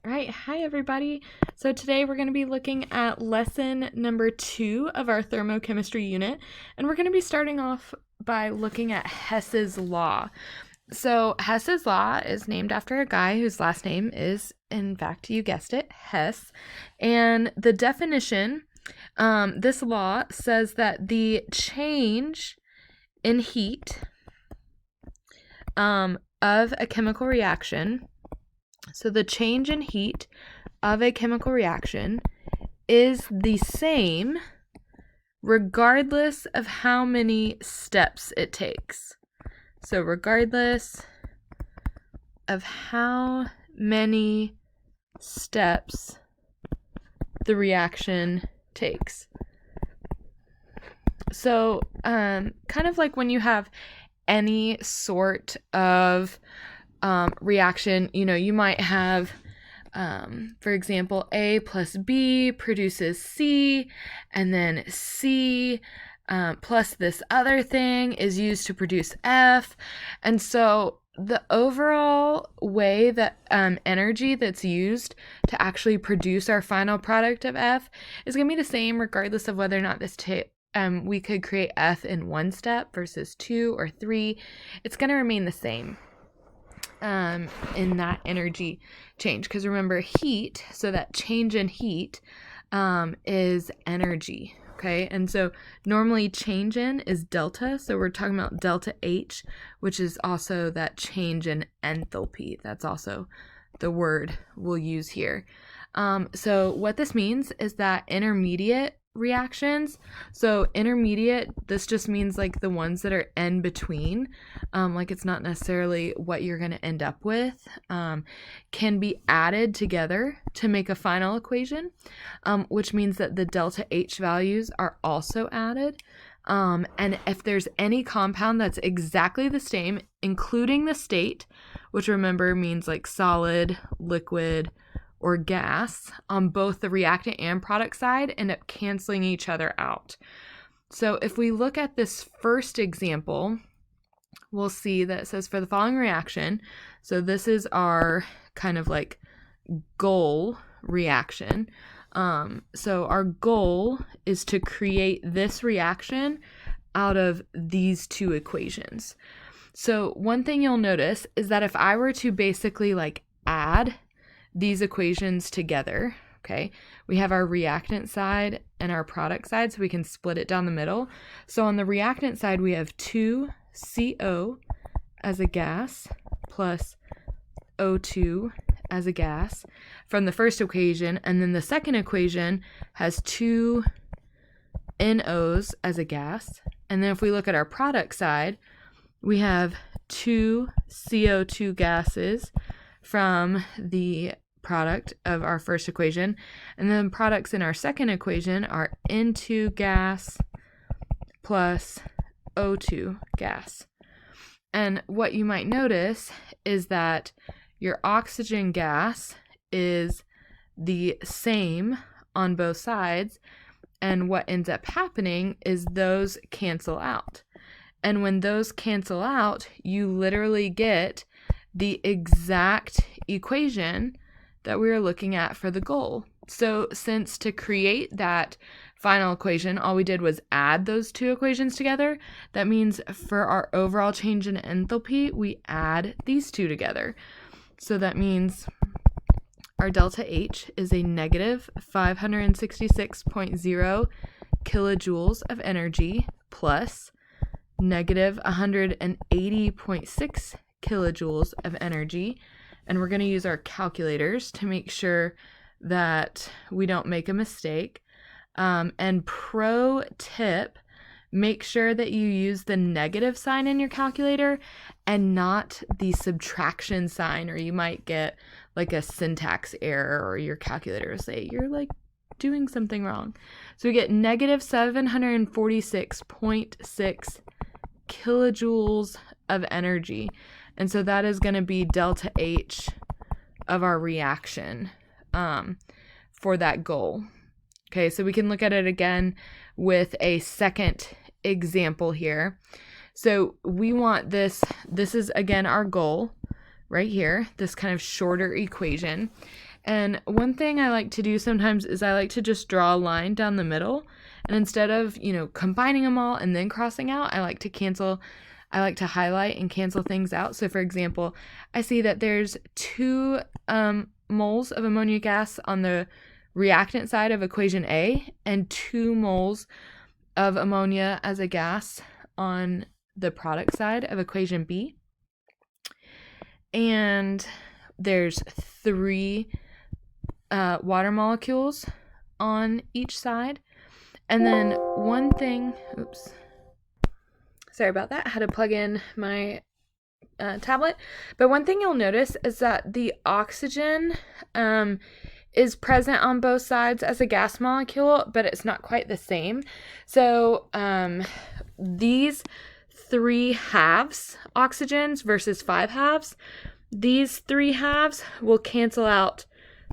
All right, hi everybody. So today we're going to be looking at lesson number 2 of our thermochemistry unit, and we're going to be starting off by looking at Hess's Law. So Hess's Law is named after a guy whose last name is, in fact, you guessed it, Hess. And the definition, this law says that the change in heat of a chemical reaction, so the change in heat of a chemical reaction is the same regardless of how many steps it takes. So regardless of how many steps the reaction takes. So kind of like when you have any sort of reaction, you might have, for example, A plus B produces C, and then C plus this other thing is used to produce F. And so the overall way that energy that's used to actually produce our final product of F is going to be the same regardless of whether or not we could create F in 1 step versus 2 or 3. It's going to remain the same in that energy change, because remember, heat, so that change in heat is energy, okay? And so normally change in is delta, so we're talking about delta H, which is also that change in enthalpy. That's also the word we'll use here. So what this means is that intermediate reactions, so intermediate, this just means like the ones that are in between, like it's not necessarily what you're going to end up with, can be added together to make a final equation, which means that the delta H values are also added. And if there's any compound that's exactly the same, including the state, which remember means like solid, liquid, or gas, on both the reactant and product side, end up canceling each other out. So if we look at this first example, we'll see that it says for the following reaction, so this is our kind of like goal reaction. So our goal is to create this reaction out of these 2 equations. So one thing you'll notice is that if I were to basically like add these equations together, okay, we have our reactant side and our product side, so we can split it down the middle. So on the reactant side, we have 2CO as a gas plus O2 as a gas from the first equation, and then the second equation has 2 NOs as a gas. And then if we look at our product side, we have 2 CO2 gases from the product of our first equation, and then products in our second equation are N2 gas plus O2 gas. And what you might notice is that your oxygen gas is the same on both sides, and what ends up happening is those cancel out. And when those cancel out, you literally get the exact equation that we were looking at for the goal. So since to create that final equation, all we did was add those 2 equations together, that means for our overall change in enthalpy, we add these 2 together. So that means our delta H is a negative 566.0 kilojoules of energy plus negative 180.6 kilojoules of energy. And we're going to use our calculators to make sure that we don't make a mistake. And pro tip, make sure that you use the negative sign in your calculator and not the subtraction sign, or you might get like a syntax error, or your calculator will say you're like doing something wrong. So we get negative 746.6 kilojoules of energy. And so that is going to be delta H of our reaction for that goal. Okay, so we can look at it again with a second example here. So we want this is again our goal right here, this kind of shorter equation. And one thing I like to do sometimes is I like to just draw a line down the middle. And instead of, combining them all and then crossing out, I like to highlight and cancel things out. So for example, I see that there's 2 moles of ammonia gas on the reactant side of equation A and 2 moles of ammonia as a gas on the product side of equation B. And there's 3 water molecules on each side. And then one thing, sorry about that, I had to plug in my tablet. But one thing you'll notice is that the oxygen is present on both sides as a gas molecule, but it's not quite the same. So these 3 halves oxygens versus 5 halves, these 3 halves will cancel out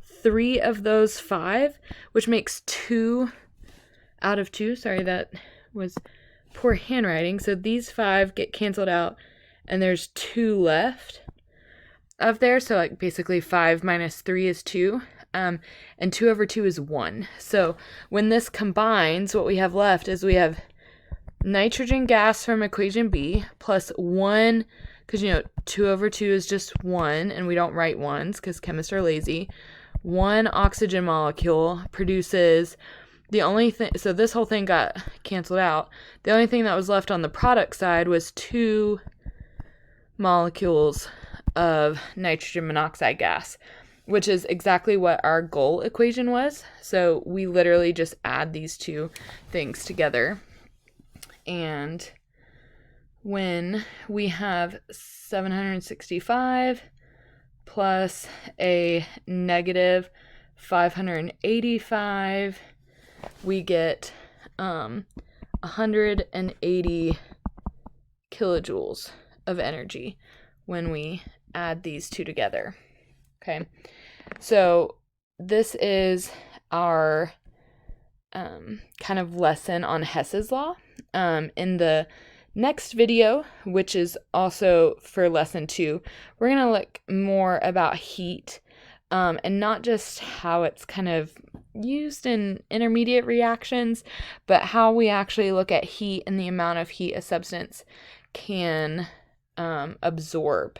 3 of those 5, which makes 2 out of 2. Sorry, that was poor handwriting. So these 5 get canceled out, and there's 2 left of there. So like basically 5 minus 3 is 2. And 2 over 2 is 1. So when this combines, what we have left is we have nitrogen gas from equation B plus 1, because 2 over 2 is just 1, and we don't write ones because chemists are lazy. 1 oxygen molecule produces the only thing, so this whole thing got canceled out. The only thing that was left on the product side was 2 molecules of nitrogen monoxide gas, which is exactly what our goal equation was. So we literally just add these 2 things together. And when we have 765 plus a negative 585, we get 180 kilojoules of energy when we add these 2 together. Okay, so this is our kind of lesson on Hess's Law. In the next video, which is also for lesson 2, we're going to look more about heat, and not just how it's kind of used in intermediate reactions, but how we actually look at heat and the amount of heat a substance can absorb